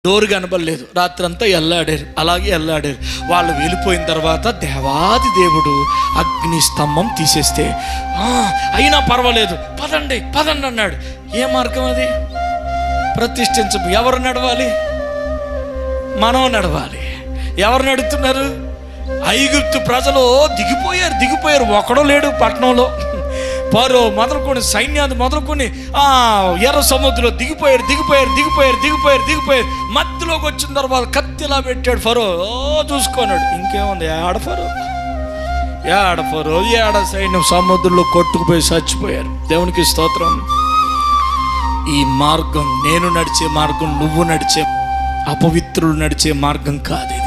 Door కనబడలేదు, రాత్రంతా ఎల్లాడారు. అలాగే ఎల్లాడారు. వాళ్ళు వెళ్ళిపోయిన తర్వాత దేవాది దేవుడు అగ్ని స్తంభం తీసేస్తే అయినా పర్వాలేదు, పదండి పదండి అన్నాడు. ఏ మార్గం అది? ప్రతిష్ఠించ. ఎవరు నడవాలి? మనం నడవాలి. ఎవరు నడుతున్నారు? ఐగుప్తు ప్రజలు దిగిపోయారు. ఒకడో లేడు పట్టణంలో. ఫరో మొదలుకొని, సైన్యాన్ని మొదలుకొని ఎర్ర సముద్రంలో దిగిపోయారు. మధ్యలోకి వచ్చిన తర్వాత కత్తిలా పెట్టాడు ఫరో. చూసుకున్నాడు, ఇంకేముంది, ఏడ ఫరో ఏడ సైన్యం సముద్రంలో కొట్టుకుపోయి చచ్చిపోయారు. దేవునికి స్తోత్రం. ఈ మార్గం, నేను నడిచే మార్గం, నువ్వు నడిచే, అపవిత్రులు నడిచే మార్గం కాదు.